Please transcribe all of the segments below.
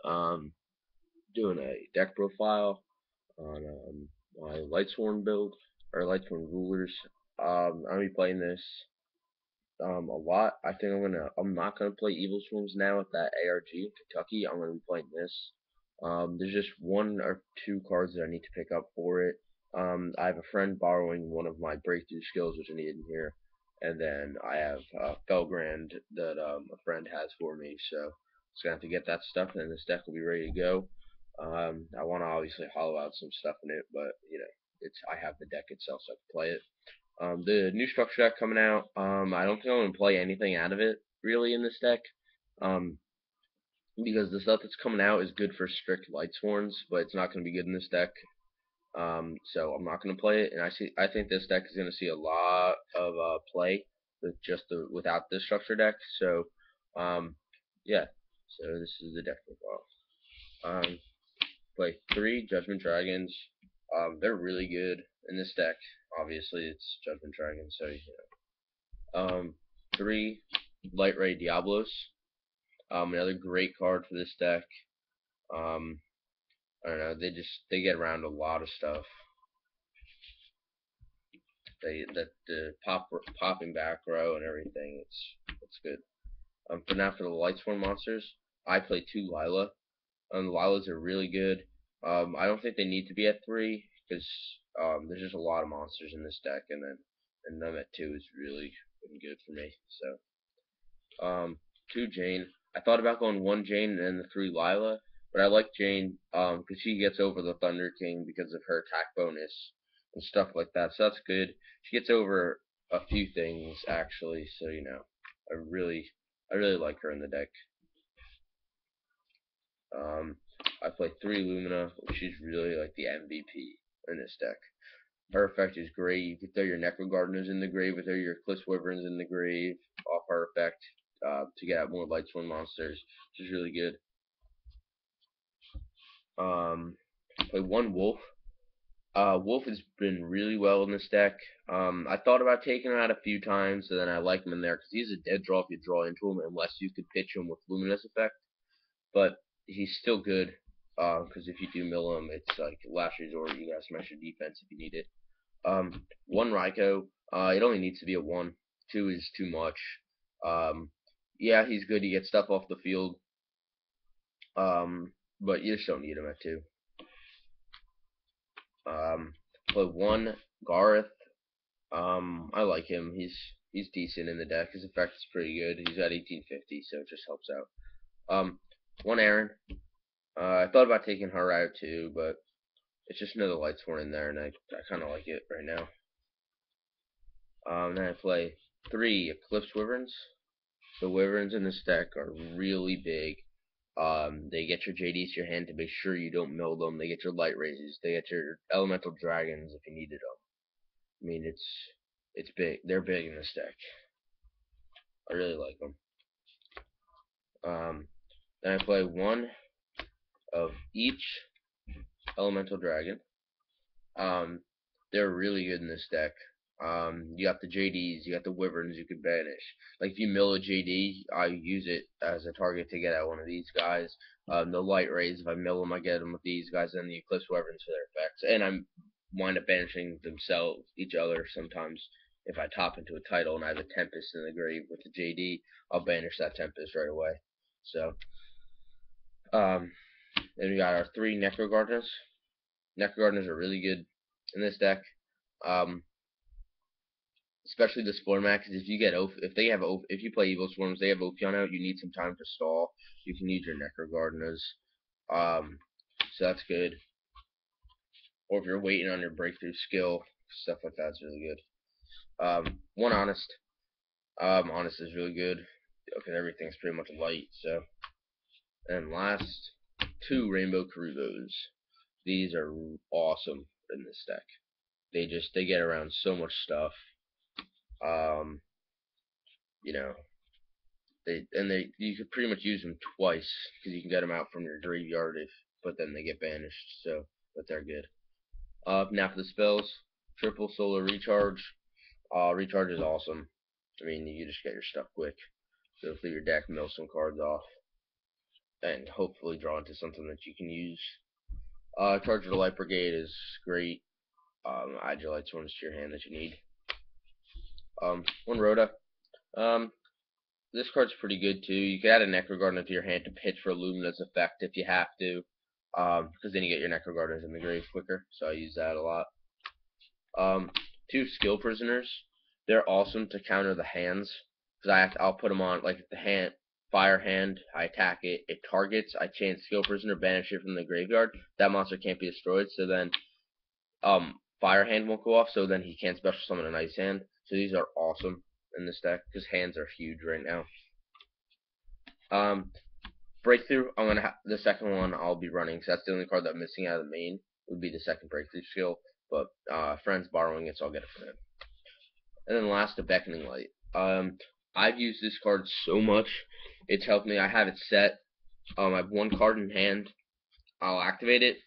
Um, Doing a deck profile on my lightsworn build or lightsworn rulers. I'm gonna be playing this a lot. I'm not gonna play Evil Swarms now with that ARG in Kentucky. I'm gonna be playing this. There's just one or two cards that I need to pick up for it. I have a friend borrowing one of my breakthrough skills, which I need in here, and then I have Felgrand that a friend has for me. So just gonna have to get that stuff, and this deck will be ready to go. I want to obviously hollow out some stuff in it, but I have the deck itself, so I can play it. The new structure deck coming out, I don't think I'm going to play anything out of it really in this deck, um, because the stuff that's coming out is good for strict lightsworns, but it's not going to be good in this deck. So I'm not going to play it, and I think this deck is going to see a lot of play with just without this structure deck. So, yeah. So this is the deck profile. Play 3 Judgment Dragons. They're really good in this deck. Obviously, it's Judgment Dragons, so 3 Light Ray Diablos. Another great card for this deck. Um, I don't know. They get around a lot of stuff. The popping back row and everything. It's good. For now, for the Lightsworn monsters, I play 2 Lila. The Lilas are really good. I don't think they need to be at 3 because there's just a lot of monsters in this deck, and them at 2 is really good for me. So 2 Jane. I thought about going 1 Jane and then the 3 Lila, but I like Jane because she gets over the Thunder King because of her attack bonus and stuff like that. So that's good. She gets over a few things actually. So I really like her in the deck. I play 3 Lumina. She's really like the MVP in this deck. Her effect is great. You can throw your Necro Gardeners in the grave, or throw your Eclipse Wyverns in the grave off her effect to get out more Lightsworn monsters, which is really good. Play 1 Wolf. Wolf has been really well in this deck. I thought about taking him out a few times, and then I like him in there because he's a dead draw if you draw into him, unless you could pitch him with Luminous effect. But he's still good because if you do mill him, it's like last resort. You gotta smash your defense if you need it. 1 Raikou. It only needs to be a 1. 2 is too much. Yeah, he's good. He gets stuff off the field. But you just don't need him at 2. Play 1 Gareth. I like him. He's decent in the deck. His effect is pretty good. He's at 1850, so it just helps out. 1 Aaron. I thought about taking her out too, but it's just another Lightsworn in there, and I kind of like it right now. Then I play 3 Eclipse Wyverns. The Wyverns in this deck are really big. They get your JDs to your hand to make sure you don't mill them. They get your Light Razors. They get your Elemental Dragons if you needed them. I mean, it's big. They're big in this deck. I really like them. Then I play 1 of each Elemental Dragon. They're really good in this deck. You got the JDs, you got the Wyverns you could banish. Like if you mill a JD, I use it as a target to get out one of these guys. The Light Rays, if I mill them, I get them with these guys, and the Eclipse Wyverns for their effects. And I wind up banishing each other sometimes. If I top into a title and I have a Tempest in the grave with the JD, I'll banish that Tempest right away. So, then we got our 3 Necro Gardeners. Necro Gardeners are really good in this deck. Especially the Spore Max, if if you play Evil Swarms, they have Ophion out, you need some time to stall. You can use your Necro Gardeners. So that's good. Or if you're waiting on your breakthrough skill, stuff like that's really good. 1 Honest. Honest is really good because everything's pretty much light. So, and last 2 Rainbow Karibos. These are awesome in this deck. They get around so much stuff. You know, you could pretty much use them twice because you can get them out from your graveyard but then they get banished. So, but they're good. Now for the spells, triple solar recharge. Recharge is awesome. I mean, you just get your stuff quick. So if your deck mills some cards off. and hopefully draw into something that you can use. Charger the Light Brigade is great. Add your lightsworn to your hand that you need. One Rhoda. Um, this card's pretty good too. You can add a Necrogardner to your hand to pitch for a Luminous effect if you have to. Because then you get your Necrogardners in the grave quicker. So I use that a lot. Two Skill Prisoners. They're awesome to counter the hands. Because I'll put them on, like, if the hand, fire hand, I attack it, it targets, I chain Skill Prisoner, banish it from the graveyard. That monster can't be destroyed, so then, fire hand won't go off, so then he can't special summon an ice hand. So these are awesome in this deck, because hands are huge right now. Breakthrough, the second one I'll be running, because that's the only card that I'm missing out of the main, would be the second Breakthrough skill, but, friend's borrowing it, so I'll get it from him. And then last, the Beckoning Light. I've used this card so much, it's helped me. I have it set, I have one card in hand, I'll activate it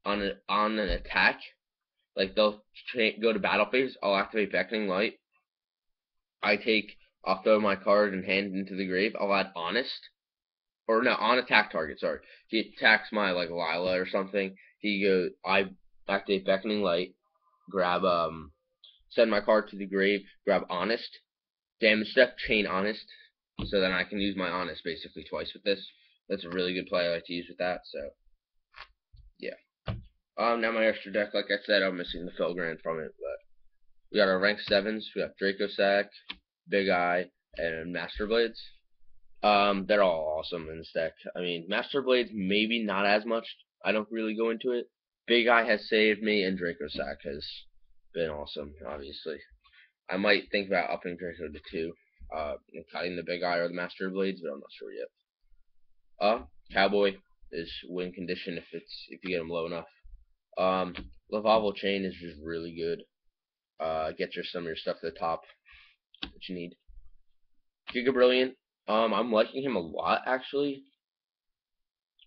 on an attack, like they'll go to battle phase, I'll activate Beckoning Light, I'll throw my card in hand into the grave, I'll add Honest, or no, on attack target, sorry. He attacks my, like, Lila or something, I activate Beckoning Light, grab, send my card to the grave, grab Honest, damage step, chain Honest, so then I can use my Honest basically twice with this. That's a really good play I like to use with that, so, yeah. Now my extra deck, like I said, I'm missing the Felgrand from it, but we got our rank 7s, we got Dracosac, Big Eye, and Master Blades. They're all awesome in this deck. I mean, Master Blades, maybe not as much. I don't really go into it. Big Eye has saved me, and Dracosac has been awesome, obviously. I might think about upping Draco to 2, and cutting the Big Eye or the Master Blades, but I'm not sure yet. Cowboy is win condition if you get him low enough. Lavable Chain is just really good. Get some of your stuff to the top that you need. Giga Brilliant. I'm liking him a lot, actually.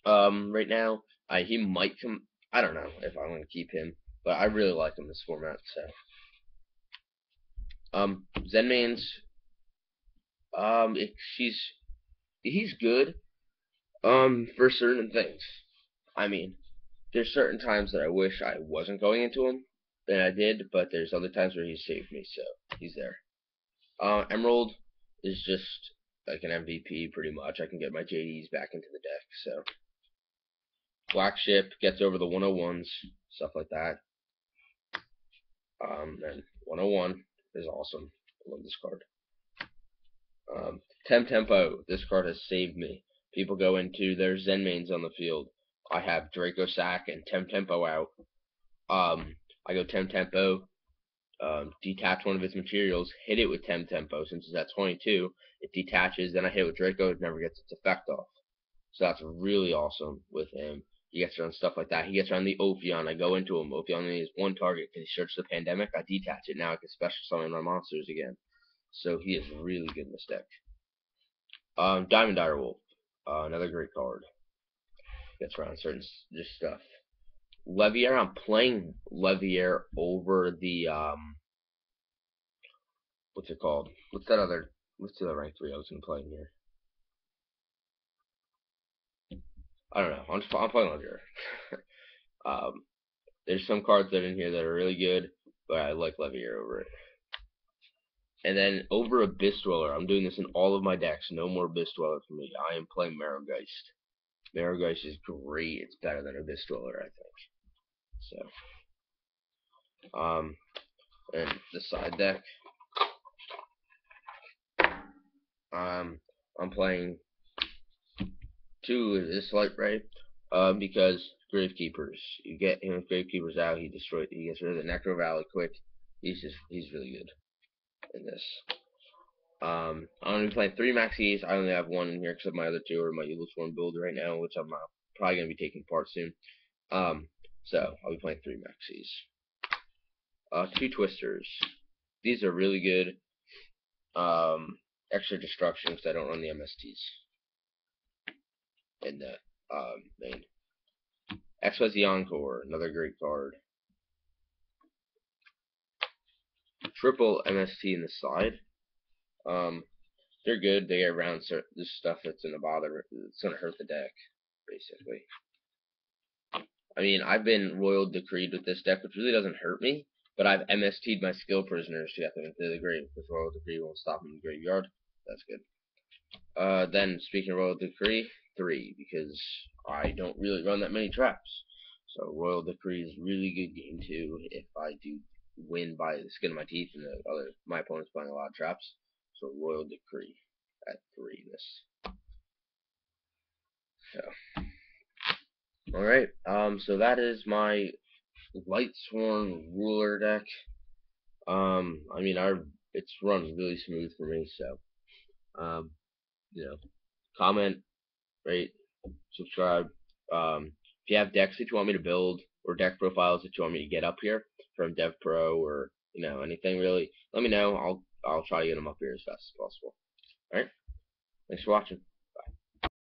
Right now, he might come. I don't know if I want to keep him, but I really like him this format. So, Zenmain's. He's good. For certain things. I mean, there's certain times that I wish I wasn't going into him, and I did, but there's other times where he saved me, so he's there. Emerald is just like an MVP, pretty much. I can get my JDs back into the deck, so. Black Ship gets over the 101s, stuff like that. And 101 is awesome. I love this card. Tempo. This card has saved me. People go into their Zenmains on the field. I have Dracosac and Tempo out. I go Tempo, detach one of its materials, hit it with Tempo. Since it's at 22, it detaches, then I hit it with Draco, it never gets its effect off. So that's really awesome with him. He gets around stuff like that. He gets around the Ophion. I go into him. Ophion only has one target because he searched the Pandemic. I detach it. Now I can special summon my monsters again. So he is really good in this deck. Diamond Direwolf. Another great card. Gets around certain just stuff. Levier. I'm playing Levier over the what's it called? What's the other rank 3 I was gonna play here? I don't know. I'm playing Levier. There's some cards that are in here that are really good, but I like Levier over it. And then over Abyss Dweller, I'm doing this in all of my decks. No more Abyss Dweller for me. I am playing Marrowgeist. Marrowgeist is great. It's better than Abyss Dweller, I think. So, and the side deck, I'm playing 2 of this Light Ray, because Gravekeepers. You get him with Gravekeepers out, he gets rid of the Necro Valley quick. He's really good in this. I'm going to be playing 3 Maxis. I only have 1 in here because my other 2 are my lightsworn build right now, which I'm probably going to be taking apart soon. So I'll be playing 3 Maxis. 2 Twisters. These are really good. Extra destruction because I don't run the MSTs. And the main. XYZ Encore, another great card. Triple MST in the side. They're good. They get around this stuff that's gonna bother. It's gonna hurt the deck. basically. I mean, I've been Royal Decreed with this deck, which really doesn't hurt me, but I've MST'd my skill prisoners to get them into the grave, because Royal Decree won't stop them in the graveyard. That's good. Then, speaking of Royal Decree, 3, because I don't really run that many traps. So Royal Decree is really good game 2 if I do win by the skin of my teeth and my opponent's playing a lot of traps. So Royal Decree at 3 this. So, alright, so that is my lightsworn ruler deck. I mean, it's run really smooth for me, so, you know, comment, rate, subscribe. If you have decks that you want me to build or deck profiles that you want me to get up here from Dev Pro or anything really, let me know. I'll try to get them up here as fast as possible. All right. Thanks for watching.